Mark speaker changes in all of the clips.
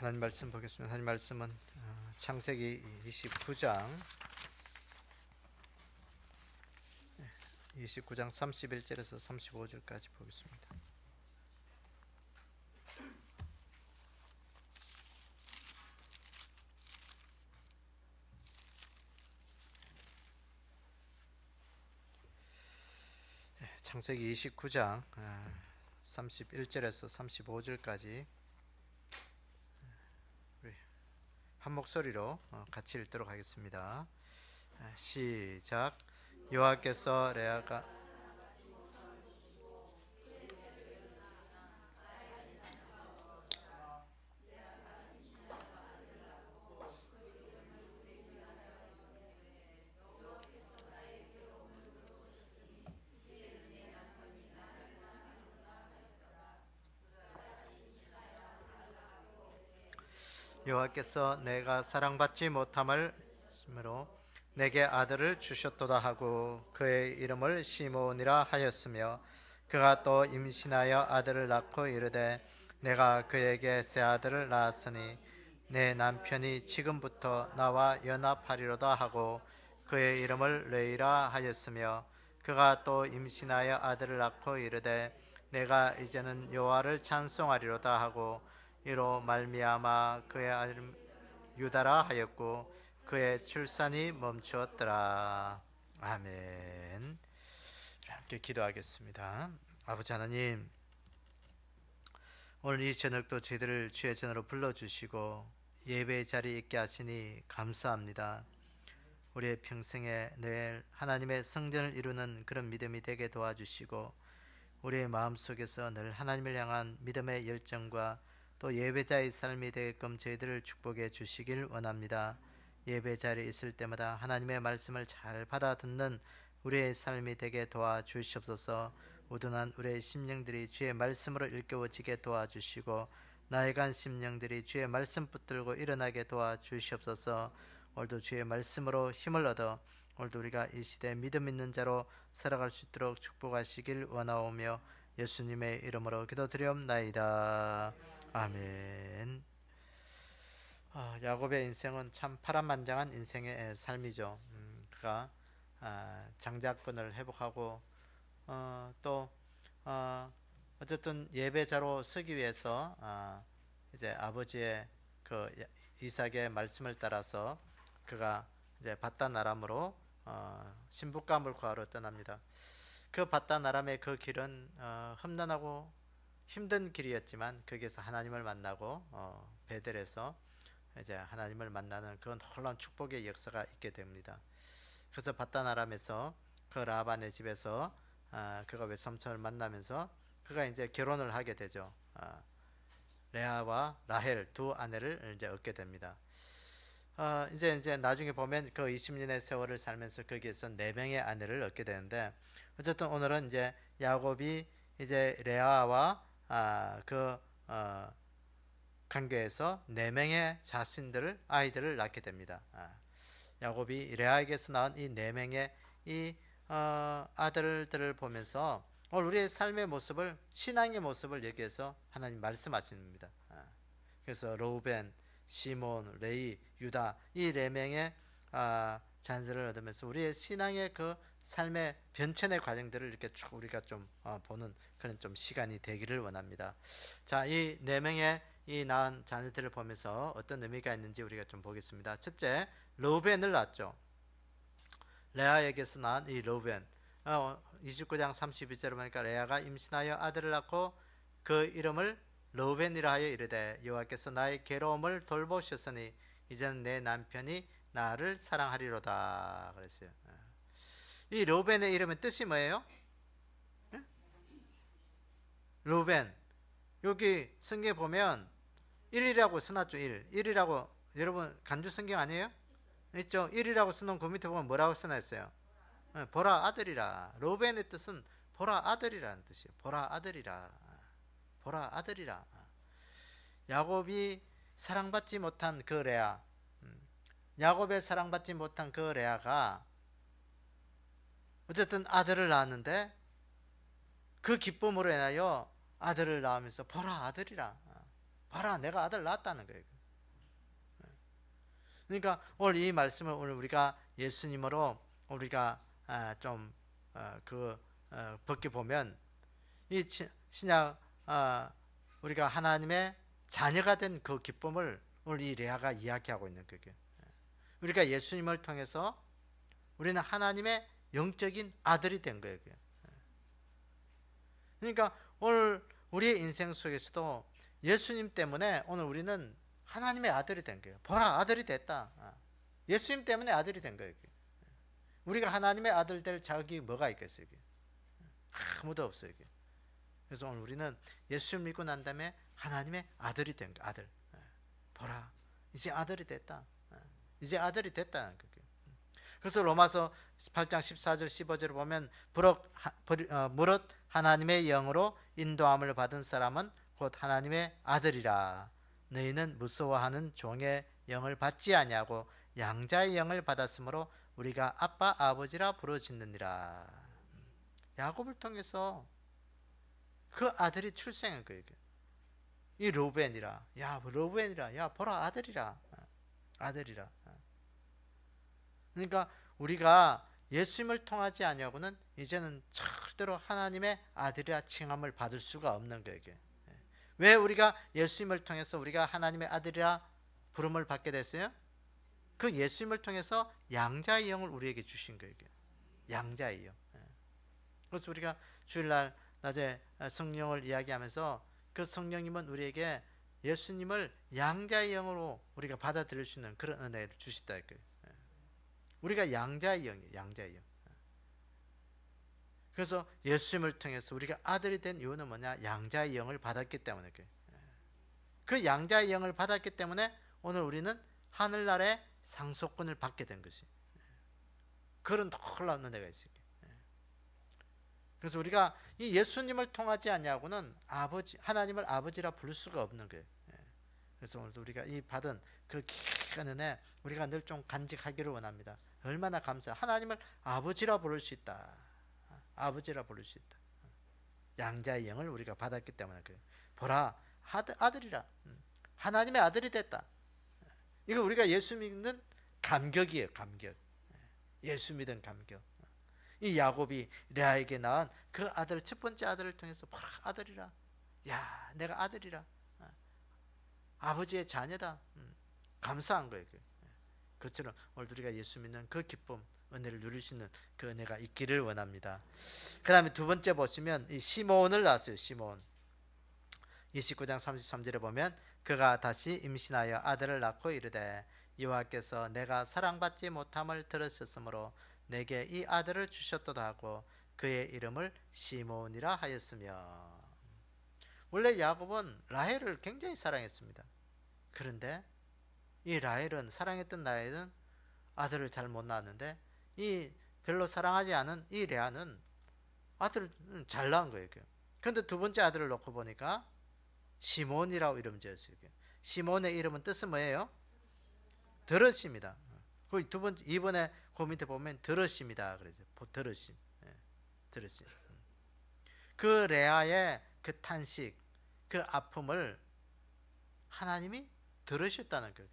Speaker 1: 하나님 말씀 보겠습니다. 하나님 말씀은 창세기 29장 31절에서 35절까지 보겠습니다. 창세기 29장 31절에서 35절까지 한 목소리로 같이 읽도록 하겠습니다. 시작. 여호와께서 레아가 내가 사랑받지 못함을 으로 내게 아들을 주셨도다 하고 그의 이름을 시몬이라 하였으며 그가 또 임신하여 아들을 낳고 이르되 내가 그에게 새 아들을 낳았으니 내 남편이 지금부터 나와 연합하리로다 하고 그의 이름을 레이라 하였으며 그가 또 임신하여 아들을 낳고 이르되 내가 이제는 여호와를 찬송하리로다 하고 이로 말미암아 그의 아들 유다라 하였고 그의 출산이 멈추었더라. 아멘. 함께 기도하겠습니다. 아버지 하나님, 오늘 이 저녁도 저희들을 주의 전으로 불러주시고 예배의 자리에 있게 하시니 감사합니다. 우리의 평생에 늘 하나님의 성전을 이루는 그런 믿음이 되게 도와주시고 우리의 마음속에서 늘 하나님을 향한 믿음의 열정과 또 예배자의 삶이 되게끔 저희들을 축복해 주시길 원합니다. 예배 자리에 있을 때마다 하나님의 말씀을 잘 받아 듣는 우리의 삶이 되게 도와주시옵소서. 우둔한 우리의 심령들이 주의 말씀으로 일깨워지게 도와주시고 나아간 심령들이 주의 말씀 붙들고 일어나게 도와주시옵소서. 오늘도 주의 말씀으로 힘을 얻어 오늘도 우리가 이 시대에 믿음 있는 자로 살아갈 수 있도록 축복하시길 원하오며 예수님의 이름으로 기도드리옵나이다. 아멘. 야곱의 인생은 참 파란만장한 인생의 삶이죠. 그가 장자권을 회복하고 또 어쨌든 예배자로 서기 위해서 이제 아버지의 그 이삭의 말씀을 따라서 그가 이제 바단 아람으로 신부감을 구하러 떠납니다. 그 바단 아람의 그 길은 험난하고 힘든 길이었지만 거기에서 하나님을 만나고 베델에서 이제 하나님을 만나는 그런 놀라운 축복의 역사가 있게 됩니다. 그래서 바단 아람에서 그 라반의 집에서 그가 외삼촌을 만나면서 그가 이제 결혼을 하게 되죠. 레아와 라헬 두 아내를 이제 얻게 됩니다. 이제 나중에 보면 그 20년의 세월을 살면서 거기에서 4명의 아내를 얻게 되는데 어쨌든 오늘은 이제 야곱이 이제 레아와 관계에서 4명의 자신들을 아이들을 낳게 됩니다. 야곱이 레아에게서 낳은 이 4명의 이 아들들을 보면서 오늘 우리의 삶의 모습을 신앙의 모습을 여기에서 하나님 말씀하십니다. 그래서 로우벤, 시몬, 레이, 유다 이 4명의 자녀들을 얻으면서 우리의 신앙의 그 삶의 변천의 과정들을 이렇게 쭉 우리가 좀 보는 그런 좀 시간이 되기를 원합니다. 자, 이 4명의 이 낳은 자녀들을 보면서 어떤 의미가 있는지 우리가 좀 보겠습니다. 첫째, 르우벤을 낳았죠. 레아에게서 낳은 이 르우벤 29장 32절을 보니까 레아가 임신하여 아들을 낳고 그 이름을 르우벤이라 하여 이르되 여호와께서 나의 괴로움을 돌보셨으니 이제는 내 남편이 나를 사랑하리로다 그랬어요. 이 르우벤의 이름은 뜻이 뭐예요? 르우벤 여기 성경에 보면 1이라고 써놨죠. 1이라고 여러분 간주 성경 아니에요? 있죠? 1이라고 써놓은 그 밑에 보면 뭐라고 써놨어요? 보라 아들이라. 르우벤의 뜻은 보라 아들이라는 뜻이에요. 보라 아들이라. 보라 아들이라. 야곱이 사랑받지 못한 그 레아, 야곱의 사랑받지 못한 그 레아가 어쨌든 아들을 낳았는데 그 기쁨으로 인하여 아들을 낳으면서 보라 아들이라. 봐라, 내가 아들 낳았다는 거예요. 그러니까 오늘 이 말씀을 오늘 우리가 예수님으로 우리가 벗겨 보면 이 신약 우리가 하나님의 자녀가 된 그 기쁨을 오늘 이 레아가 이야기하고 있는 거예요. 우리가 예수님을 통해서 우리는 하나님의 영적인 아들이 된 거예요. 그러니까 오늘 우리의 인생 속에서도 예수님 때문에 오늘 우리는 하나님의 아들이 된 거예요. 보라, 아들이 됐다. 예수님 때문에 아들이 된 거예요. 우리가 하나님의 아들 될 자격이 뭐가 있겠어요? 아무도 없어요. 그래서 오늘 우리는 예수님 믿고 난 다음에 하나님의 아들이 된 거예요. 아들. 보라, 이제 아들이 됐다. 이제 아들이 됐다는 거예요. 그래서 로마서 8장 14절 15절을 보면 무릇 하나님의 영으로 인도함을 받은 사람은 곧 하나님의 아들이라. 너희는 무서워하는 종의 영을 받지 아니하고 양자의 영을 받았으므로 우리가 아빠 아버지라 부르짖느니라. 야곱을 통해서 그 아들이 출생한 거예요. 이 로벤이라, 야 보라, 아들이라. 그러니까 우리가 예수님을 통하지 아니하고는 이제는 절대로 하나님의 아들이라 칭함을 받을 수가 없는 거예요. 왜 우리가 예수님을 통해서 우리가 하나님의 아들이라 부름을 받게 됐어요? 그 예수님을 통해서 양자의 영을 우리에게 주신 거예요. 양자의 영. 그래서 우리가 주일날 낮에 성령을 이야기하면서 그 성령님은 우리에게 예수님을 양자의 영으로 우리가 받아들일 수 있는 그런 은혜를 주시다. 우리가 양자의 영이에요. 양자의 영. 그래서 예수님을 통해서 우리가 아들이 된 이유는 뭐냐? 양자의 영을 받았기 때문에. 그 양자의 영을 받았기 때문에 오늘 우리는 하늘나라의 상속권을 받게 된 것이. 그런 놀라운 은혜가 있어요. 그래서 우리가 이 예수님을 통하지 않냐고는 하나님을 아버지라 부를 수가 없는 거예요. 그래서 오늘도 우리가 이 받은 그 귀한 은혜 우리가 늘 좀 간직하기를 원합니다. 얼마나 감사해. 하나님을 아버지라 부를 수 있다. 아버지라 부를 수 있다. 양자의 영을 우리가 받았기 때문에 그래요. 보라, 아들이라. 하나님의 아들이 됐다. 이거 우리가 예수 믿는 감격이에요. 감격. 예수 믿은 감격. 이 야곱이 레아에게 낳은 그 아들, 첫 번째 아들을 통해서 보라, 아들이라. 야, 내가 아들이라. 아버지의 자녀다. 감사한 거예요. 그처럼 오늘 우리가 예수 믿는 그 기쁨, 은혜를 누릴 수 있는 그 은혜가 있기를 원합니다. 그 다음에 두 번째 보시면 이 시몬을 낳았어요. 시몬. 29장 33절에 보면 그가 다시 임신하여 아들을 낳고 이르되 여호와께서 내가 사랑받지 못함을 들으셨으므로 내게 이 아들을 주셨도다 하고 그의 이름을 시몬이라 하였으며. 원래 야곱은 라헬을 굉장히 사랑했습니다. 그런데 이 라헬은 사랑했던 라헬은 아들을 잘 못 낳았는데 이 별로 사랑하지 않은 이 레아는 아들을 잘 낳은 거예요. 그런데 두 번째 아들을 놓고 보니까 시몬이라고 이름 지었어요. 시몬의 이름은 뜻은 뭐예요? 들으십니다. 그 두 번째 이번에 그 밑에 보면 들으십니다. 그러죠. 들으심. 들으심. 그 레아의 그 탄식, 그 아픔을 하나님이 들으셨다는 거예요.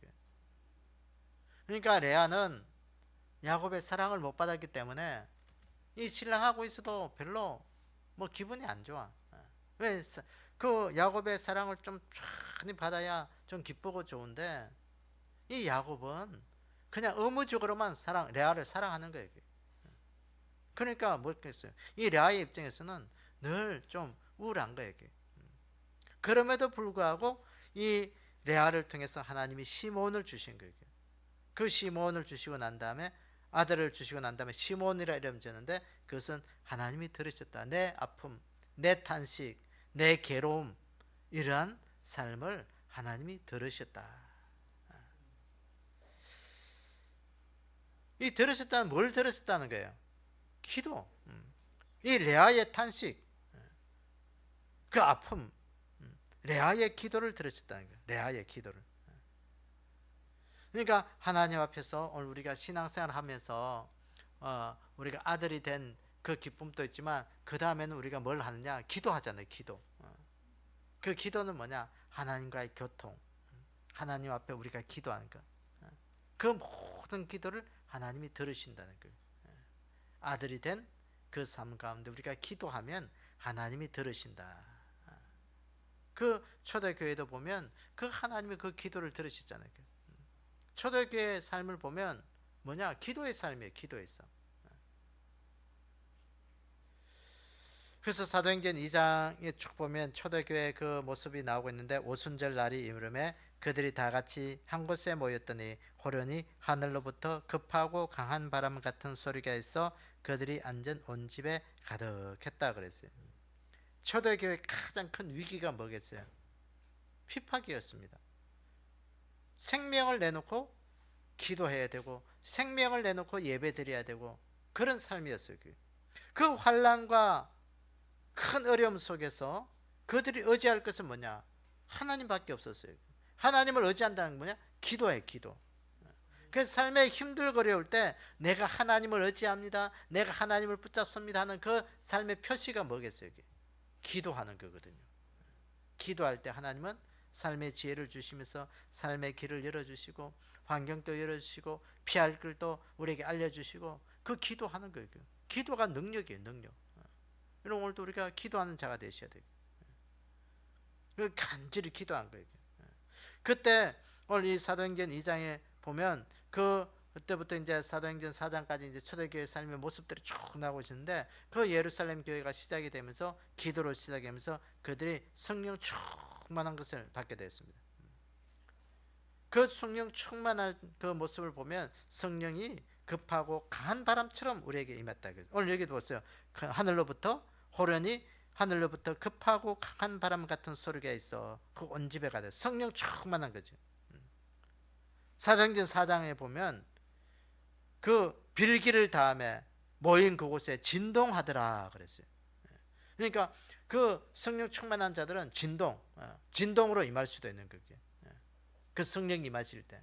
Speaker 1: 그러니까 레아는 야곱의 사랑을 못 받았기 때문에 이 신랑하고 있어도 별로 뭐 기분이 안 좋아. 왜? 그 야곱의 사랑을 좀 많이 받아야 좀 기쁘고 좋은데 이 야곱은 그냥 의무적으로만 레아를 사랑하는 거예요. 그러니까 뭐겠어요? 이 레아의 입장에서는 늘 좀 우울한 거예요. 그럼에도 불구하고 이 레아를 통해서 하나님이 시몬을 주신 거예요. 그 시몬을 주시고 난 다음에 아들을 주시고 난 다음에 시몬이라 이름 지었는데 그것은 하나님이 들으셨다. 내 아픔, 내 탄식, 내 괴로움, 이러한 삶을 하나님이 들으셨다. 이 들으셨다는 뭘 들으셨다는 거예요? 기도. 이 레아의 탄식, 그 아픔, 레아의 기도를 들으셨다는 거예요. 레아의 기도를. 그러니까 하나님 앞에서 오늘 우리가 신앙생활을 하면서 우리가 아들이 된 그 기쁨도 있지만 그 다음에는 우리가 뭘 하느냐? 기도하잖아요. 기도. 그 기도는 뭐냐? 하나님과의 교통, 하나님 앞에 우리가 기도하는 것, 그 모든 기도를 하나님이 들으신다는 거예요. 아들이 된 그 삶 가운데 우리가 기도하면 하나님이 들으신다. 그 초대교회도 보면 그 하나님이 그 기도를 들으시잖아요. 초대교회의 삶을 보면 뭐냐? 기도의 삶이에요. 기도의 삶. 그래서 사도행전 2장에 쭉 보면 초대교회 그 모습이 나오고 있는데, 오순절 날이 이르매 그들이 다 같이 한 곳에 모였더니 호련히 하늘로부터 급하고 강한 바람 같은 소리가 있어 그들이 앉은 온 집에 가득했다 그랬어요. 초대교회의 가장 큰 위기가 뭐겠어요? 핍박이었습니다. 생명을 내놓고 기도해야 되고 생명을 내놓고 예배 드려야 되고 그런 삶이었어요. 그 환난과 큰 어려움 속에서 그들이 의지할 것은 뭐냐? 하나님밖에 없었어요. 하나님을 의지한다는 게 뭐냐? 기도예요. 기도. 그래서 삶에 힘들고 어려울 때 내가 하나님을 의지합니다, 내가 하나님을 붙잡습니다 하는 그 삶의 표시가 뭐겠어요? 기도하는 거거든요. 기도할 때 하나님은 삶의 지혜를 주시면서 삶의 길을 열어주시고 환경도 열어주시고 피할 길도 우리에게 알려주시고, 그 기도하는 거예요. 기도가 능력이에요. 능력. 여러분, 오늘도 우리가 기도하는 자가 되셔야 돼요. 간절히 기도한 거예요. 그때 오늘 이 사도행전 2장에 보면 그때부터 이제 사도행전 4장까지 이제 초대교회 삶의 모습들이 쭉 나오고 있는데, 그 예루살렘 교회가 시작이 되면서 기도로 시작하면서 그들이 성령 충만한 것을 받게 되었습니다. 그 성령 충만한 그 모습을 보면 성령이 급하고 강한 바람처럼 우리에게 임했다. 오늘 여기도 보세요. 하늘로부터 호련히 하늘로부터 급하고 강한 바람 같은 소리가 있어 그 온 집에 가득. 성령 충만한 거죠. 사도행전 4장에 보면 그 빌기를 다음에 모인 그곳에 진동하더라 그랬어요. 그러니까 그 성령 충만한 자들은 진동으로 임할 수도 있는 거예요. 그 성령이 임하실 때,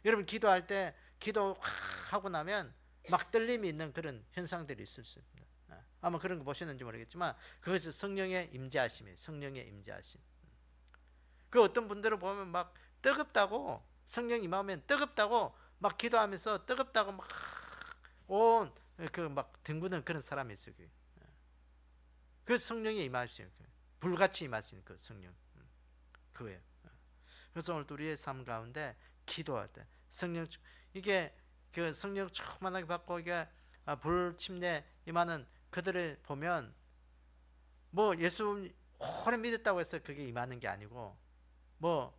Speaker 1: 여러분 기도할 때 기도하고 나면 막 떨림이 있는 그런 현상들이 있을 수 있습니다. 아마 그런 거 보셨는지 모르겠지만 그것이 성령의 임재하심이에요. 성령의 임재하심. 그 어떤 분들을 보면 막 뜨겁다고, 성령 임하면 뜨겁다고 막 기도하면서 뜨겁다고 막 온 그 막 뒹구는 그런 사람이 있어요. 그 성령의 임하심, 불같이 임하시는 그 성령, 그거예요. 그래서 오늘 우리의 삶 가운데 기도할 때 성령, 이게 그 성령 충만하게 받고 이게 불침례 임하는 그들을 보면 뭐 예수 오래 믿었다고 해서 그게 임하는 게 아니고, 뭐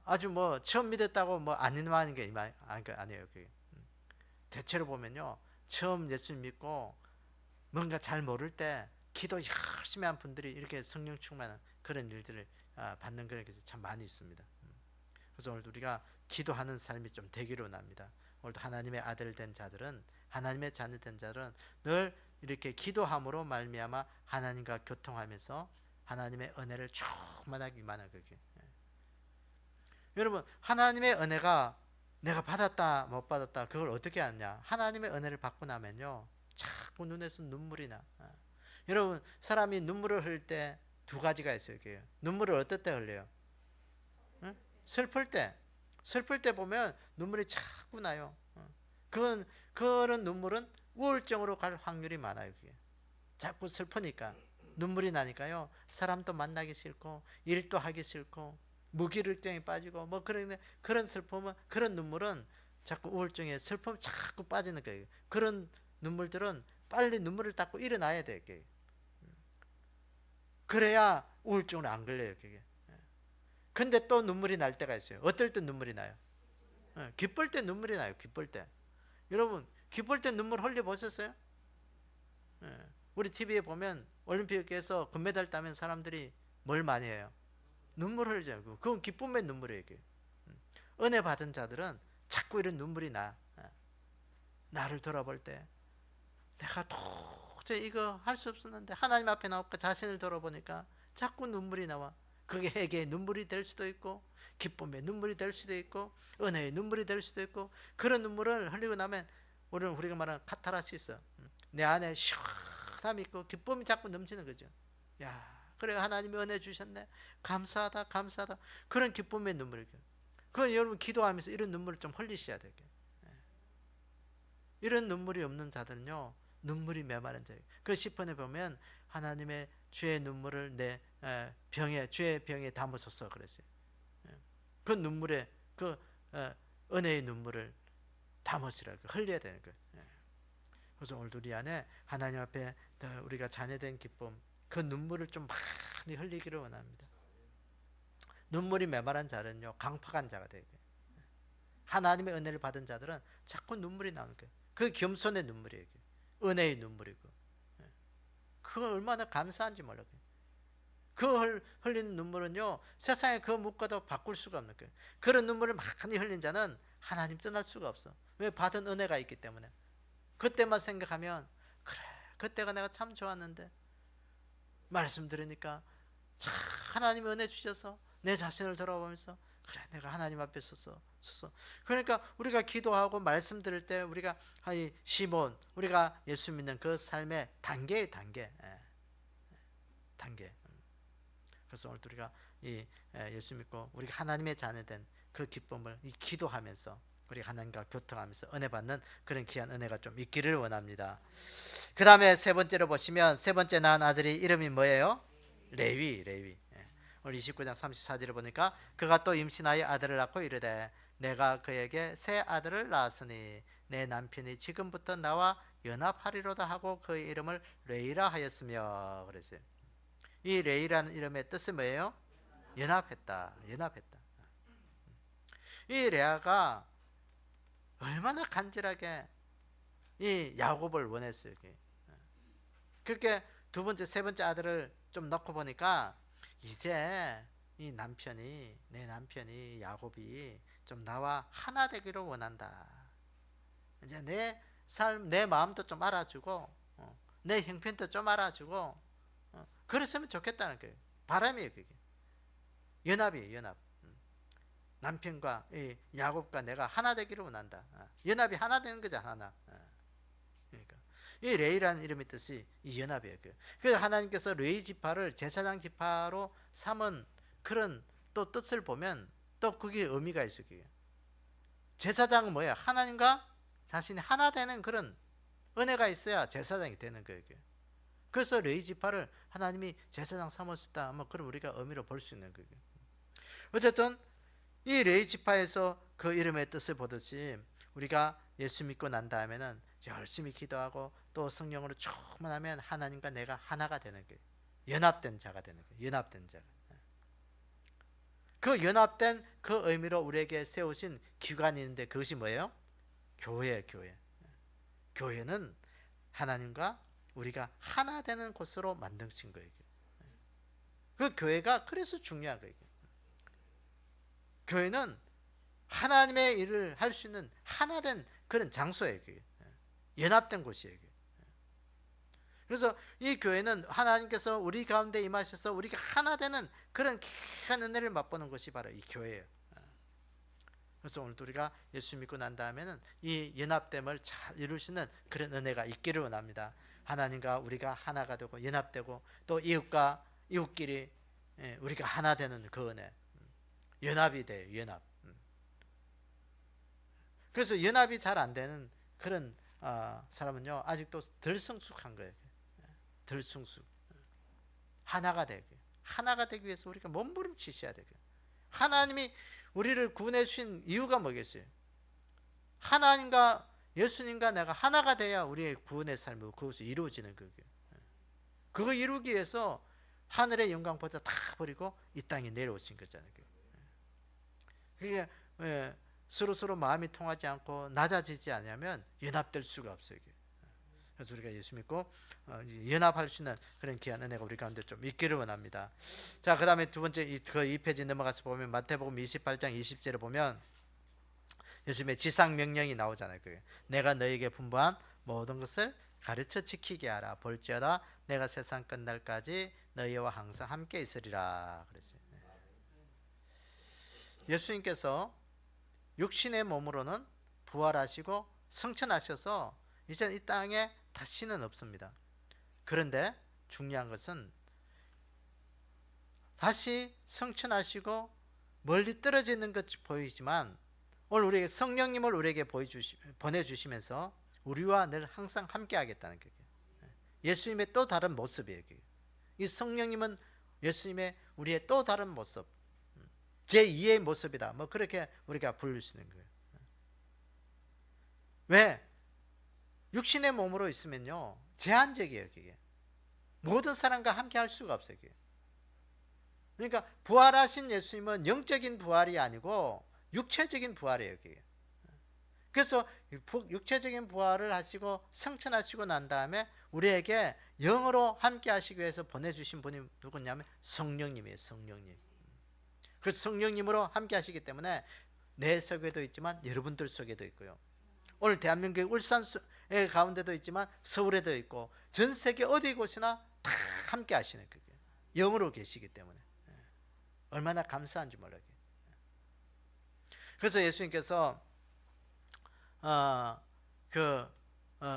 Speaker 1: 아주 뭐 처음 믿었다고 뭐 안 임하는 게 아니에요. 그게. 대체로 보면요, 처음 예수 믿고 뭔가 잘 모를 때 기도 열심히 한 분들이 이렇게 성령 충만한 그런 일들을 받는 그런 게 참 많이 있습니다. 그래서 오늘 우리가 기도하는 삶이 좀 되기로 납니다. 오늘도 하나님의 아들 된 자들은, 하나님의 자녀 된 자들은 늘 이렇게 기도함으로 말미암아 하나님과 교통하면서 하나님의 은혜를 충만하게 임하는 거예요. 여러분, 하나님의 은혜가 내가 받았다 못 받았다 그걸 어떻게 아냐? 하나님의 은혜를 받고 나면요 자꾸 눈에서 눈물이 나. 여러분, 사람이 눈물을 흘릴 때 두 가지가 있어요. 눈물을 어떨 때 흘려요? 응? 슬플 때 보면 눈물이 자꾸 나요. 그런 눈물은 우울증으로 갈 확률이 많아요. 그게 자꾸 슬프니까 눈물이 나니까요, 사람도 만나기 싫고 일도 하기 싫고 무기력증에 빠지고 뭐 그런 슬픔은, 그런 눈물은 자꾸 우울증에 슬픔 자꾸 빠지는 거예요. 그런 눈물들은 빨리 눈물을 닦고 일어나야 돼요. 그래야 우울증으로 안 걸려요. 그게. 근데 또 눈물이 날 때가 있어요. 어떨 때 눈물이 나요? 기쁠 때 눈물이 나요. 기쁠 때. 여러분, 기쁠 때 눈물 흘려 보셨어요? 우리 TV에 보면 올림픽에서 금메달 따면 사람들이 뭘 많이 해요? 눈물 흘리죠. 그건 기쁨의 눈물이에요. 은혜 받은 자들은 자꾸 이런 눈물이 나. 나를 돌아볼 때 내가 도저히 이거 할 수 없었는데 하나님 앞에 나올까 자신을 돌아보니까 자꾸 눈물이 나와. 그게 회개의 눈물이 될 수도 있고 기쁨의 눈물이 될 수도 있고 은혜의 눈물이 될 수도 있고, 그런 눈물을 흘리고 나면 우리가 말하는 카타르시스, 내 안에 시원함이 있고 기쁨이 자꾸 넘치는 거죠. 야, 그래 하나님이 은혜 주셨네. 감사하다 감사하다. 그런 기쁨의 눈물이에요. 그건 여러분 기도하면서 이런 눈물을 좀 흘리셔야 돼요. 이런 눈물이 없는 자들은요 눈물이 메마른 자예요. 그 시편에 보면 하나님의 주의 눈물을 내 병에 주의 병에 담으소서 그랬어요. 그 눈물에 그 은혜의 눈물을 담으시라고 흘려야 되는 거예요. 그래서 오늘 우리 안에 하나님 앞에 우리가 자녀된 기쁨 그 눈물을 좀 많이 흘리기를 원합니다. 눈물이 메마른 자는요 강팍한 자가 되고 하나님의 은혜를 받은 자들은 자꾸 눈물이 나오는 거예요. 그 겸손의 눈물이에요. 은혜의 눈물이고 그거 얼마나 감사한지 몰라요. 그 흘리는 눈물은요 세상에 그 무엇과도 바꿀 수가 없는 거예요. 그런 눈물을 많이 흘린 자는 하나님 떠날 수가 없어. 왜? 받은 은혜가 있기 때문에. 그때만 생각하면 그래 그때가 내가 참 좋았는데 말씀 들으니까 참 하나님이 은혜 주셔서 내 자신을 돌아보면서 그래 내가 하나님 앞에 서서 그러니까 우리가 기도하고 말씀 들을 때 우리가 시몬 우리가 예수 믿는 그 삶의 단계의 단계. 그래서 오늘 우리가 예수 믿고 우리가 하나님의 자녀된 그 기쁨을 기도하면서 우리 하나님과 교통하면서 은혜 받는 그런 귀한 은혜가 좀 있기를 원합니다. 그 다음에 세 번째로 보시면 세 번째 낳은 아들이 이름이 뭐예요? 레위. 오늘 29장 34절을 보니까 그가 또 임신하여 아들을 낳고 이르되 내가 그에게 새 아들을 낳았으니 내 남편이 지금부터 나와 연합하리로다 하고 그의 이름을 레이라 하였으며 그랬어요. 이 레이라는 이름의 뜻은 뭐예요? 연합했다. 이 레아가 얼마나 간절하게 이 야곱을 원했어요. 그렇게 두 번째, 세 번째 아들을 좀 넣고 보니까 이제 이 내 남편이 야곱이 좀 나와 하나 되기를 원한다. 이제 내 삶, 내 마음도 좀 알아주고, 내 형편도 좀 알아주고, 그랬으면 좋겠다는 거예요. 바람이에요, 그게. 연합이에요, 연합. 남편과 이 야곱과 내가 하나 되기를 원한다. 연합이 하나 되는 거죠, 하나. 그러니까 이 레이라는 이름의 뜻이 이 연합이에요. 그래서 하나님께서 레이 지파를 제사장 지파로 삼은 그런 또 뜻을 보면 또 그게 의미가 있어요. 제사장은 뭐야? 하나님과 자신이 하나 되는 그런 은혜가 있어야 제사장이 되는 거예요. 그래서 레위 지파를 하나님이 제사장 삼으셨다. 그럼 우리가 의미로 볼 수 있는 거예요. 어쨌든 이 레위 지파에서 그 이름의 뜻을 보듯이 우리가 예수 믿고 난 다음에는 열심히 기도하고 또 성령으로 충만하면 하나님과 내가 하나가 되는 거예요. 연합된 자가 되는 거예요. 연합된 자가. 그 연합된 그 의미로 우리에게 세우신 기관이 있는데 그것이 뭐예요? 교회. 교회는 하나님과 우리가 하나 되는 곳으로 만드신 거예요. 그 교회가 그래서 중요한 거예요. 교회는 하나님의 일을 할 수 있는 하나 된 그런 장소예요. 연합된 곳이에요. 그래서 이 교회는 하나님께서 우리 가운데 임하셔서 우리가 하나 되는 그런 귀한 은혜를 맛보는 것이 바로 이 교회예요. 그래서 오늘도 우리가 예수 믿고 난 다음에는 이 연합됨을 잘 이루시는 그런 은혜가 있기를 원합니다. 하나님과 우리가 하나가 되고 연합되고 또 이웃과 이웃끼리 우리가 하나 되는 그 은혜, 연합이 돼요. 연합. 그래서 연합이 잘 안 되는 그런 사람은요 아직도 덜 성숙한 거예요. 덜 성숙. 하나가 되기 위해서 우리가 몸부림치셔야 돼요. 하나님이 우리를 구원해 주신 이유가 뭐겠어요? 하나님과 예수님과 내가 하나가 돼야 우리의 구원의 삶이 그것이 이루어지는 거예요. 그거 이루기 위해서 하늘의 영광보다 다 버리고 이 땅에 내려오신 거잖아요. 그게 서로 마음이 통하지 않고 낮아지지 않으면 연합될 수가 없어요. 그래서 우리가 예수 믿고 연합할 수 있는 그런 귀한 은혜가 우리 가운데 좀 있기를 원합니다. 자, 그 다음에 두 번째 그 2페이지 넘어가서 보면 마태복음 28장 20절을 보면 예수님의 지상 명령이 나오잖아요. 내가 너에게 분부한 모든 것을 가르쳐 지키게 하라. 볼지어다 내가 세상 끝날까지 너희와 항상 함께 있으리라 그랬어요. 예수님께서 육신의 몸으로는 부활하시고 승천하셔서 이제 이 땅에 다시는 없습니다. 그런데 중요한 것은 다시 성천하시고 멀리 떨어져 있는 것 보이지만 오늘 우리에게 성령님을 우리에게 보내주시면서 우리와 늘 항상 함께 하겠다는 거예요. 예수님의 또 다른 모습이에요. 이 성령님은 예수님의 우리의 또 다른 모습, 제2의 모습이다. 뭐 그렇게 우리가 부를 수 있는 거예요. 왜? 육신의 몸으로 있으면요 제한적이에요. 그게 모든 사람과 함께 할 수가 없어요. 그게. 그러니까 부활하신 예수님은 영적인 부활이 아니고 육체적인 부활이에요. 그게. 그래서 육체적인 부활을 하시고 성천하시고 난 다음에 우리에게 영으로 함께 하시기 위해서 보내주신 분이 누구냐면 성령님이에요. 성령님. 그 성령님으로 함께 하시기 때문에 내 속에도 있지만 여러분들 속에도 있고요. 오늘 대한민국 울산의 가운데도 있지만 서울에도 있고 전 세계 어디 곳이나 다 함께 하시는 거예요. 영으로 계시기 때문에 얼마나 감사한지 몰라요. 그래서 예수님께서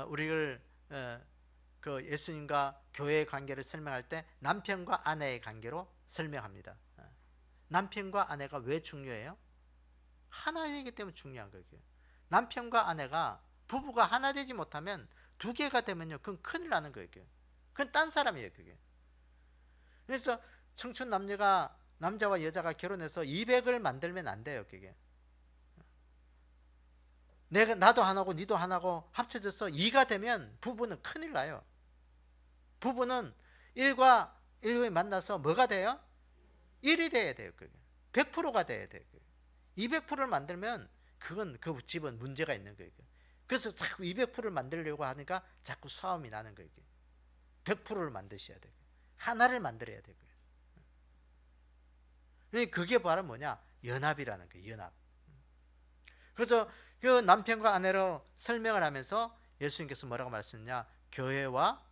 Speaker 1: 우리를 그 예수님과 교회의 관계를 설명할 때 남편과 아내의 관계로 설명합니다. 남편과 아내가 왜 중요해요? 하나이기 때문에 중요한 거예요. 남편과 아내가 부부가 하나 되지 못하면 두 개가 되면요 그건 큰일 나는 거예요. 그건 딴 사람이에요. 그게. 그래서 청춘 남자와 여자가 결혼해서 200을 만들면 안 돼요. 그게. 나도 하나고 니도 하나고 합쳐져서 2가 되면 부부는 큰일 나요. 부부는 1과 1이 만나서 뭐가 돼요? 1이 돼야 돼요. 그게. 100%가 돼야 돼요. 200%를 만들면 그건 그 집은 문제가 있는 거예요. 그래서 자꾸 200%를 만들려고 하니까 자꾸 싸움이 나는 거예요. 100%를 만드셔야 돼요. 하나를 만들어야 돼요. 그게 바로 뭐냐? 연합이라는 거예요. 연합. 그래서 그 남편과 아내로 설명을 하면서 예수님께서 뭐라고 말씀했냐? 교회와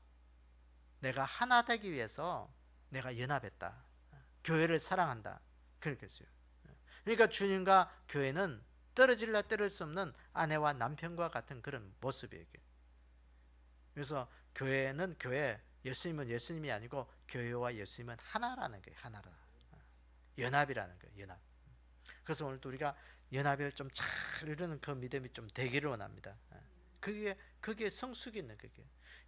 Speaker 1: 내가 하나 되기 위해서 내가 연합했다. 교회를 사랑한다. 그렇게 했어요. 그러니까 주님과 교회는 떨어질라 떨어질 수 없는 아내와 남편과 같은 그런 모습이에요. 그래서 교회는 교회, 예수님은 예수님이 아니고 교회와 예수님은 하나라는 거예요. 하나라. 연합이라는 거예요. 연합. 그래서 오늘도 우리가 연합을 좀 잘 이루는 그 믿음이 좀 되기를 원합니다. 그게 성숙이 있는 거예요.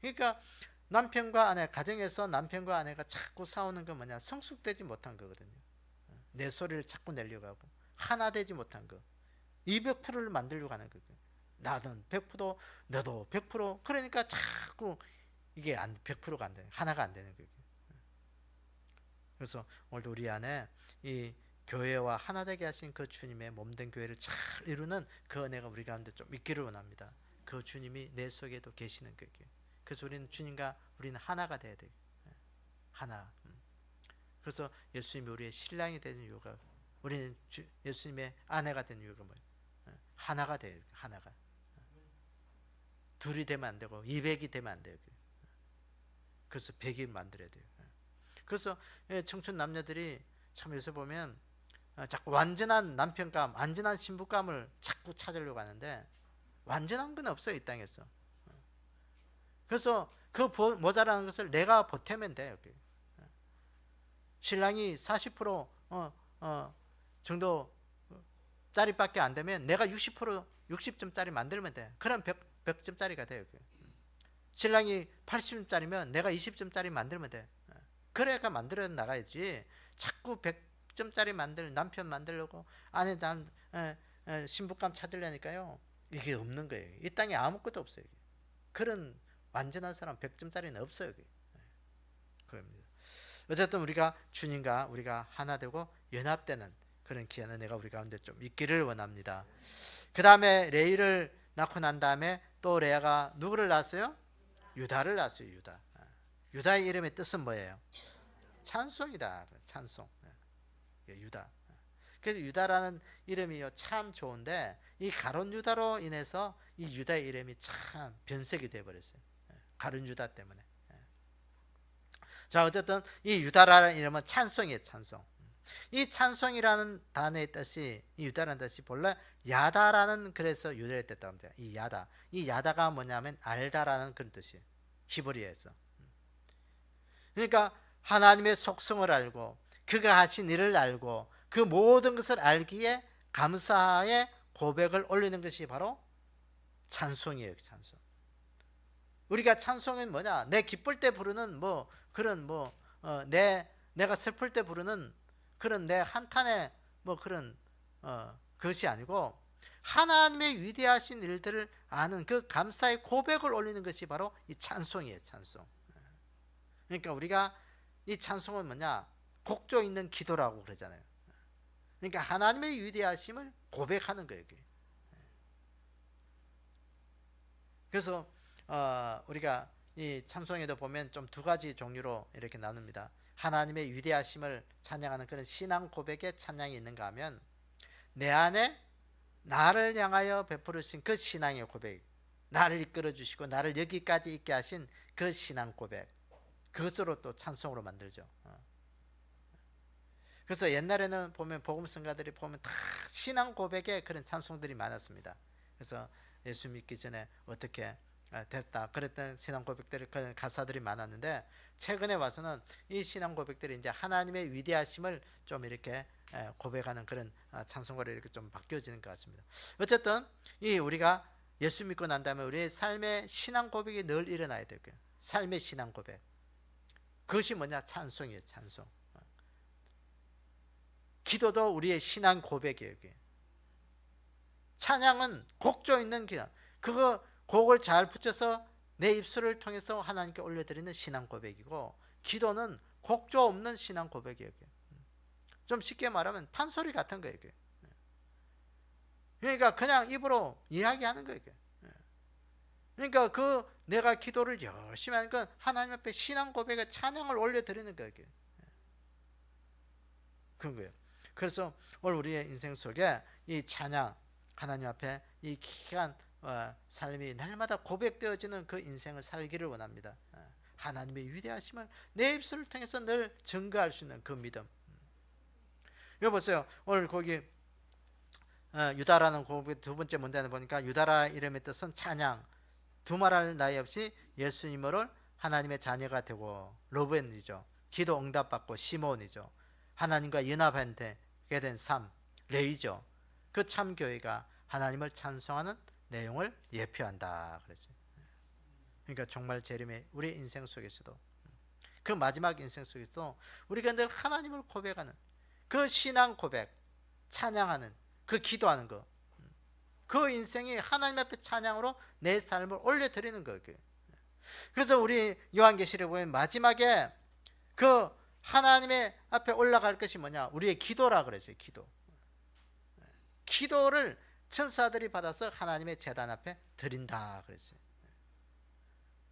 Speaker 1: 그러니까 남편과 아내, 가정에서 남편과 아내가 자꾸 싸우는 건 뭐냐? 성숙되지 못한 거거든요. 내 소리를 자꾸 내려고 하고 하나 되지 못한 거. 200%를 만들려고 하는 거예요. 나는 100%, 너도 100%. 그러니까 자꾸 이게 100%가 안 돼. 하나가 안 되는 거예요. 그래서 오늘도 우리 안에 이 교회와 하나 되게 하신 그 주님의 몸된 교회를 잘 이루는 그 은혜가 우리 가운데 좀 있기를 원합니다. 그 주님이 내 속에도 계시는 거예요. 그래서 우리는 주님과 우리는 하나가 돼야 돼요. 하나. 그래서 예수님이 우리의 신랑이 되는 이유가, 우리는 예수님의 아내가 되는 이유가 뭐예요? 하나가 돼요. 하나가. 둘이 되면 안 되고 200이 되면 안 돼요. 그래서 100이 만들어야 돼요. 그래서 청춘 남녀들이 참 요새 보면 자꾸 완전한 남편감, 완전한 신부감을 자꾸 찾으려고 하는데 완전한 건 없어요. 이 땅에서. 그래서 그 모자라는 것을 내가 보태면 돼요. 신랑이 40% 정도 짜리밖에 안 되면 내가 60점짜리 만들면 돼. 그럼 100점짜리가 돼요. 신랑이 80점짜리면 내가 20점짜리 만들면 돼. 그래야 만들어 나가야지. 자꾸 100점짜리 남편 만들려고 아내 신부감 찾으려니까요. 이게 없는 거예요. 이 땅에 아무것도 없어요. 그런 완전한 사람 100점짜리는 없어요. 그럽니다. 어쨌든 우리가 주님과 우리가 하나 되고 연합되는 그런 귀한 은혜가 우리 가운데 좀 있기를 원합니다. 그 다음에 레이를 낳고 난 다음에 또 레아가 누구를 낳았어요? 유다를 낳았어요. 유다의 이름의 뜻은 뭐예요? 찬송이다. 찬송. 유다. 그래서 유다라는 이름이 참 좋은데 이 가룟 유다로 인해서 이 유다의 이름이 참 변색이 되어버렸어요. 가룟 유다 때문에. 자, 어쨌든 이 유다라는 이름은 찬송이에요. 찬송. 이 찬송이라는 단어의 뜻이, 이 유다라는 뜻이 본래 야다라는, 그래서 유다의 뜻이라고 합니다. 이 야다가 뭐냐면 알다라는 그런 뜻이에요. 히브리어에서. 그러니까 하나님의 속성을 알고 그가 하신 일을 알고 그 모든 것을 알기에 감사의 고백을 올리는 것이 바로 찬송이에요. 찬송. 우리가 찬송은 뭐냐? 내 기쁠 때 부르는 뭐 그런 내가 슬플 때 부르는 그런 내 한탄의 뭐 그런 그것이 아니고 하나님의 위대하신 일들을 아는 그 감사의 고백을 올리는 것이 바로 이 찬송이에요. 찬송. 그러니까 우리가 이 찬송은 뭐냐? 곡조 있는 기도라고 그러잖아요. 그러니까 하나님의 위대하심을 고백하는 거예요. 그래서 우리가 이 찬송에도 보면 좀 두 가지 종류로 이렇게 나눕니다. 하나님의 위대하심을 찬양하는 그런 신앙 고백의 찬양이 있는가 하면 내 안에 나를 향하여 베푸르신 그 신앙의 고백, 나를 이끌어 주시고 나를 여기까지 있게 하신 그 신앙 고백, 그것으로 또 찬송으로 만들죠. 그래서 옛날에는 보면 복음성가들이 보면 다 신앙 고백의 그런 찬송들이 많았습니다. 그래서 예수 믿기 전에 어떻게 됐다 그랬던 신앙 고백들이 그런 가사들이 많았는데 최근에 와서는 이 신앙 고백들이 이제 하나님의 위대하심을 좀 이렇게 고백하는 그런 찬송가로 이렇게 좀 바뀌어지는 것 같습니다. 어쨌든 이 우리가 예수 믿고 난 다음에 우리의 삶의 신앙 고백이 늘 일어나야 되고요. 삶의 신앙 고백. 그것이 뭐냐? 찬송이에요. 찬송. 기도도 우리의 신앙 고백이에요. 찬양은 곡조 있는 기도. 그거 곡을 잘 붙여서 내 입술을 통해서 하나님께 올려드리는 신앙 고백이고, 기도는 곡조 없는 신앙 고백이에요. 좀 쉽게 말하면 판소리 같은 거예요. 그러니까 그냥 입으로 이야기하는 거예요. 그러니까 그 내가 기도를 열심히 하는 건 하나님 앞에 신앙 고백의 찬양을 올려드리는 거예요. 그런 거예요. 그래서 오늘 우리의 인생 속에 이 찬양, 하나님 앞에 이 기간 삶이 날마다 고백되어지는 그 인생을 살기를 원합니다. 하나님의 위대하심을 내 입술을 통해서 늘 증거할 수 있는 그 믿음. 이거 보세요. 오늘 거기 유다라는 고백 두 번째 문단에 보니까 유다라 이름의 뜻은 찬양, 두말할 나위 없이 예수님으로 하나님의 자녀가 되고, 로벤이죠. 기도 응답받고, 시몬이죠. 하나님과 연합하게 된 삶, 레이죠. 그 참교회가 하나님을 찬송하는 내용을 예표한다 그랬어요. 그러니까 정말 재림의 우리 인생 속에서도, 그 마지막 인생 속에서도 우리가 늘 하나님을 고백하는 그 신앙 고백, 찬양하는 그 기도하는 거, 그 인생이 하나님 앞에 찬양으로 내 삶을 올려드리는 거예요. 그래서 우리 요한계시록에 보면 마지막에 그 하나님의 앞에 올라갈 것이 뭐냐? 우리의 기도라 그랬어요. 기도. 기도를 천사들이 받아서 하나님의 제단 앞에 드린다 그랬어요.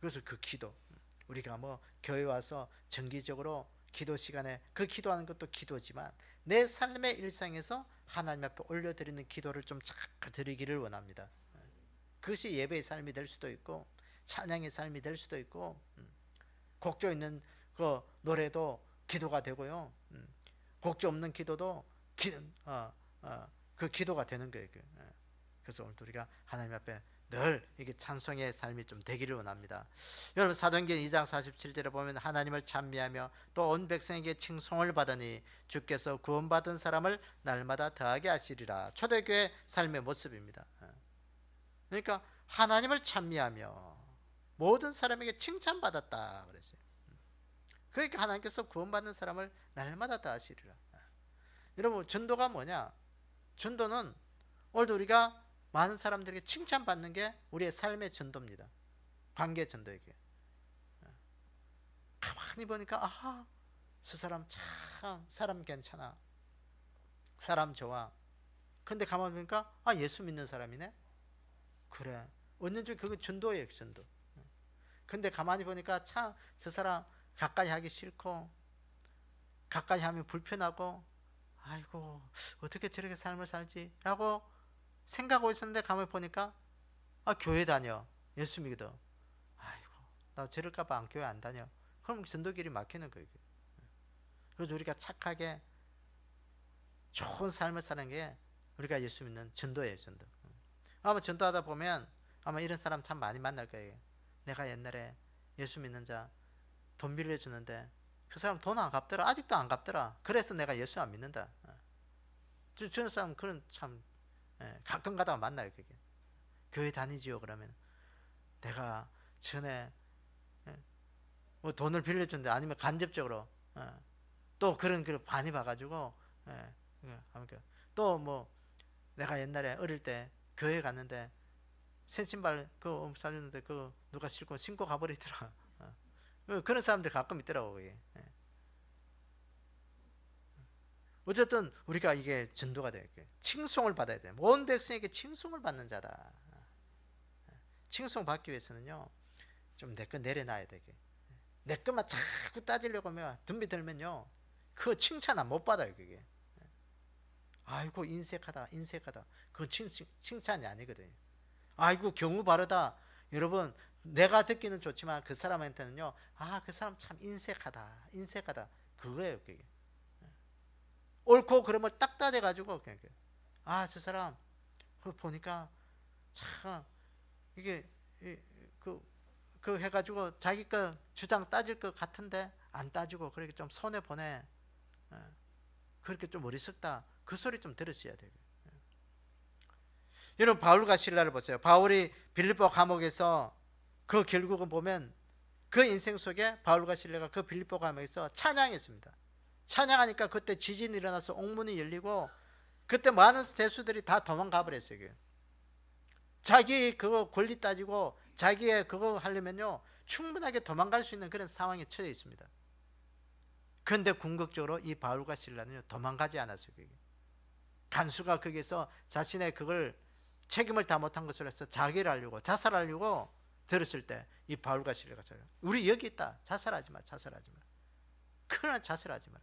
Speaker 1: 그래서 그 기도, 우리가 뭐 교회 와서 정기적으로 기도 시간에 그 기도하는 것도 기도지만 내 삶의 일상에서 하나님 앞에 올려드리는 기도를 좀 잘 드리기를 원합니다. 그것이 예배의 삶이 될 수도 있고, 찬양의 삶이 될 수도 있고, 곡조 있는 그 노래도 기도가 되고요. 곡조 없는 기도도 그 기도가 되는 거예요. 그래서 오늘 우리가 하나님 앞에 늘 이게 찬송의 삶이 좀 되기를 원합니다. 여러분, 사도행전 2장 47절에 보면 하나님을 찬미하며 또 온 백성에게 칭송을 받으니 주께서 구원받은 사람을 날마다 더하게 하시리라. 초대교회 삶의 모습입니다. 그러니까 하나님을 찬미하며 모든 사람에게 칭찬받았다 그랬어요. 그러니까 하나님께서 구원받는 사람을 날마다 더하시리라. 여러분, 전도가 뭐냐? 전도는 오늘도 우리가 많은 사람들에게 칭찬받는 게 우리의 삶의 전도입니다. 관계 전도에게. 가만히 보니까 저 사람 참 사람 괜찮아, 사람 좋아. 근데 가만히 보니까 예수 믿는 사람이네. 그래, 언제쯤 그거 전도예요. 전도. 근데 가만히 보니까 참 저 사람 가까이 하기 싫고, 가까이 하면 불편하고, 아이고 어떻게 저렇게 삶을 살지 라고 생각하고 있었는데 가만히 보니까 교회 다녀, 예수 믿어. 아이고 나 저럴까봐 안 교회 안 다녀. 그럼 전도길이 막히는 거예요. 그래서 우리가 착하게 좋은 삶을 사는 게 우리가 예수 믿는 전도예요. 전도. 아마 전도하다 보면 아마 이런 사람 참 많이 만날 거예요. 내가 옛날에 예수 믿는 자 돈 빌려주는데 그 사람 돈 안 갚더라. 아직도 안 갚더라. 그래서 내가 예수 안 믿는다. 저런 사람 그런 참 가끔 가다가 만나요. 그게 교회 다니지요. 그러면 내가 전에 뭐 돈을 빌려준다 아니면 간접적으로 또 그런 걸 많이 봐가지고 또 뭐 내가 옛날에 어릴 때 교회 갔는데 새 신발 그거 사줬는데 그거 누가 신고 가버리더라. 그런 사람들 가끔 있더라고. 그게. 어쨌든 우리가 이게 전도가 돼요. 칭송을 받아야 돼. 온 백성에게 칭송을 받는 자다. 칭송 받기 위해서는요, 좀 내 거 내려놔야 되게. 내 것만 자꾸 따지려고 하면 덤비 들면요, 그 칭찬 못 받아요. 그게. 아이고 인색하다, 인색하다. 그건 칭찬이 아니거든요. 아이고 경우 바르다. 여러분 내가 듣기는 좋지만 그 사람한테는요, 아 그 사람 참 인색하다, 인색하다. 그거예요. 그게. 옳고 그름을 딱 따져가지고 아 저 사람 그 보니까 참 이게 그 해가지고 자기 거 주장 따질 것 같은데 안 따지고 그렇게 좀 손해 보내. 그렇게 좀 어리석다. 그 소리 좀 들으셔야 돼요. 여러분 바울과 실라를 보세요. 바울이 빌립보 감옥에서 그 결국은 보면 그 인생 속에 바울과 실라가 그 빌립보 감옥에서 찬양했습니다. 찬양하니까 그때 지진이 일어나서 옥문이 열리고 그때 많은 대수들이 다 도망가 버렸어요. 자기 그거 권리 따지고 자기의 그거 하려면요 충분하게 도망갈 수 있는 그런 상황에 처해 있습니다. 그런데 궁극적으로 이 바울과 실라는요 도망가지 않았어요. 간수가 거기서 자신의 그걸 책임을 다 못한 것으로 해서 자기를 하려고 자살하려고 들었을 때 이 바울과 실라가 우리 여기 있다. 자살하지 마, 자살하지 마. 그러나 자살하지 마라.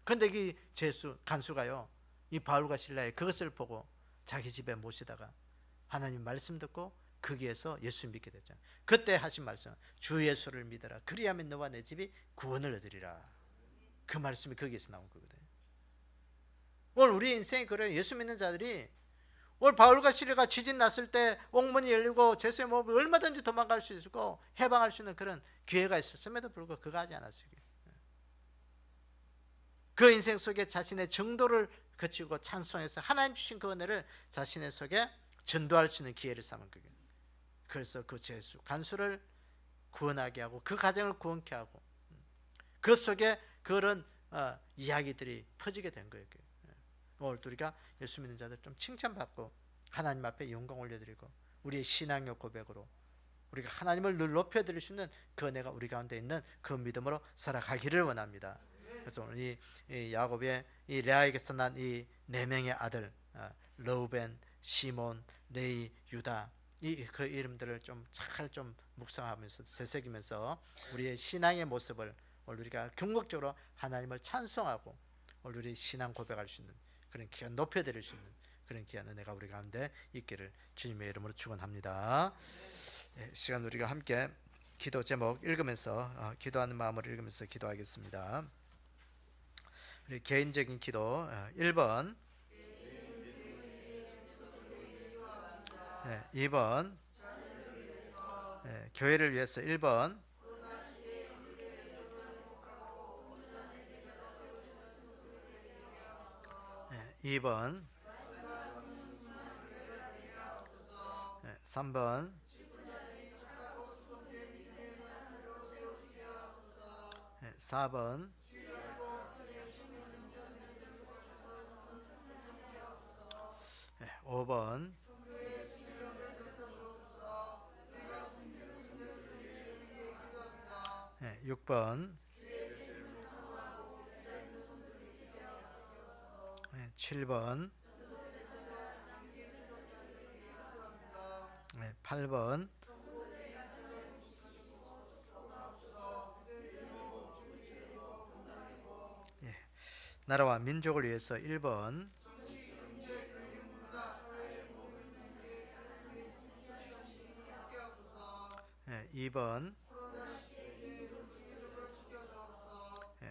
Speaker 1: 그런데 이 간수가요 이 바울과 실라의 그것을 보고 자기 집에 모시다가 하나님 말씀 듣고 거기에서 예수 믿게 됐잖아요. 그때 하신 말씀 주 예수를 믿어라. 그리하면 너와 내 집이 구원을 얻으리라. 그 말씀이 거기에서 나온 거거든요. 오늘 우리 인생이 그래요. 예수 믿는 자들이 오늘 바울과 실라가 지진 났을 때 옥문이 열리고 죄수의 몸을 얼마든지 도망갈 수 있고 해방할 수 있는 그런 기회가 있었음에도 불구하고 그거 하지 않았어요. 그 인생 속에 자신의 정도를 거치고 찬송해서 하나님 주신 그 은혜를 자신의 속에 전도할 수 있는 기회를 삼은 거예요. 그래서 그 죄수 간수를 구원하게 하고 그 가정을 구원케 하고 그 속에 그런 이야기들이 퍼지게 된 거예요. 오늘 우리가 예수 믿는 자들 좀 칭찬받고 하나님 앞에 영광 올려드리고 우리의 신앙의 고백으로 우리가 하나님을 늘 높여드릴 수 있는 그 은혜가 우리 가운데 있는 그 믿음으로 살아가기를 원합니다. 그래서 오늘 이 야곱의 이 레아에게서 난 이 네 명의 아들 러우벤, 시몬, 레이, 유다 이 그 이름들을 좀 묵상하면서 되새기면서 우리의 신앙의 모습을 오늘 우리가 궁극적으로 하나님을 찬송하고 오늘 우리 신앙 고백할 수 있는 그런 기간 높여드릴 수 있는 그런 귀한 은혜가 우리 가운데 있기를 주님의 이름으로 축원합니다. 시간 우리가 함께 기도 제목 읽으면서 기도하는 마음으로 읽으면서 기도하겠습니다. 우리 개인적인 기도 1번 2번 교회를 위해서 1번 2번 3번 4번 5번 6번 7번 8번 나라와 민족을 위해서 1번 2번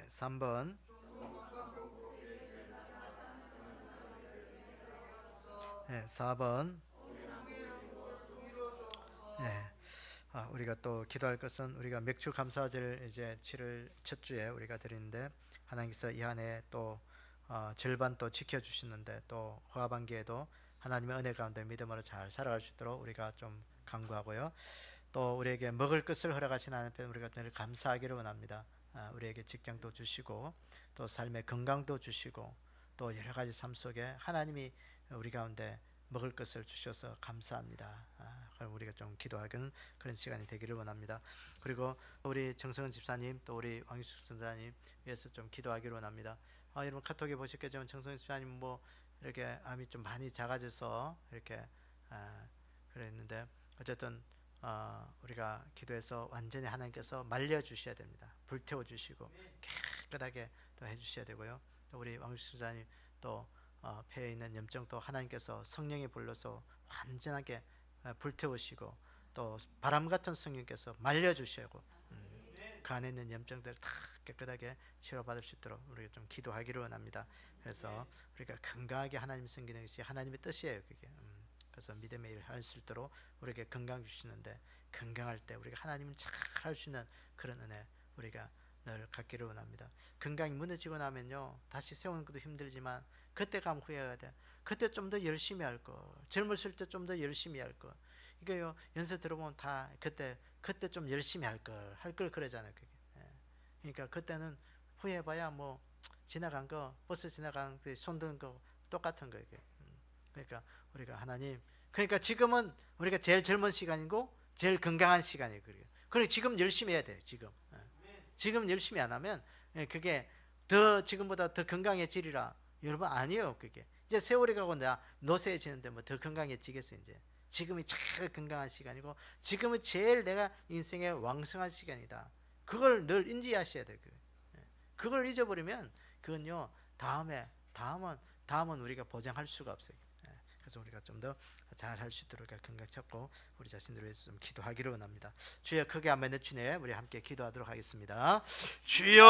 Speaker 1: 3번 4번 우리가 또 기도할 것은 우리가 맥주 감사제를 이제 7월 첫 주에 우리가 드리는데 하나님께서 이 한 해 또 절반 또 지켜주시는데 또 하반기에도 하나님의 은혜 가운데 믿음으로 잘 살아갈 수 있도록 우리가 좀 간구하고요. 또 우리에게 먹을 것을 허락하신 하나님 앞에 우리가 늘 감사하기를 원합니다. 우리에게 직장도 주시고 또 삶의 건강도 주시고 또 여러 가지 삶 속에 하나님이 우리 가운데 먹을 것을 주셔서 감사합니다. 그럼 우리가 좀 기도하는 그런 시간이 되기를 원합니다. 그리고 우리 정성은 집사님 또 우리 왕유숙 선사님 위해서 좀 기도하기를 원합니다. 여러분 카톡에 보셨겠지만 정성은 집사님 뭐 이렇게 암이 좀 많이 작아져서 이렇게 그랬는데 어쨌든 우리가 기도해서 완전히 하나님께서 말려 주셔야 됩니다. 불태워 주시고 깨끗하게 또 해주셔야 되고요. 또 우리 왕유숙 선사님 또 폐에 있는 염증도 하나님께서 성령이 불러서 완전하게 불태우시고 또 바람 같은 성령께서 말려주시고 그 안에 있는 염증들을 다 깨끗하게 치료받을 수 있도록 우리가 좀 기도하기를 원합니다. 그래서 우리가 건강하게 하나님 섬기는 것이 하나님의 뜻이에요. 그게 그래서 믿음의 일을 할 수 있도록 우리에게 건강 주시는데 건강할 때 우리가 하나님을 잘 할 수 있는 그런 은혜 우리가 늘 갖기를 원합니다. 건강이 무너지고 나면요 다시 세우는 것도 힘들지만 그때 가면 후회가 돼. 그때 좀 더 열심히 할 거. 젊었을 때 좀 더 열심히 할 거. 이게요 연세 들어보면 다 그때 좀 열심히 할 걸 그러잖아요. 그게. 그러니까 그때는 후회해봐야 뭐 지나간 거 버스 지나간 손 드는 거 똑같은 거 이게. 그러니까 우리가 하나님. 그러니까 지금은 우리가 제일 젊은 시간이고 제일 건강한 시간이에요. 그리고 지금 열심히 해야 돼요. 지금 열심히 안 하면 그게 더 지금보다 더 건강해지리라. 여러분 아니에요. 그게 이제 세월이 가고 나 노쇠해지는데 뭐 더 건강해지겠어요. 이제 지금이 제일 건강한 시간이고 지금은 제일 내가 인생의 왕성한 시간이다. 그걸 늘 인지하셔야 돼요. 그걸 잊어버리면 그건요 다음은 우리가 보장할 수가 없어요. 그래서 우리가 좀 더 잘 할 수 있도록 건강 찾고 우리 자신들을 위해서 좀 기도하기를 원합니다. 주여 크게 한번 외치네 우리 함께 기도하도록 하겠습니다. 주여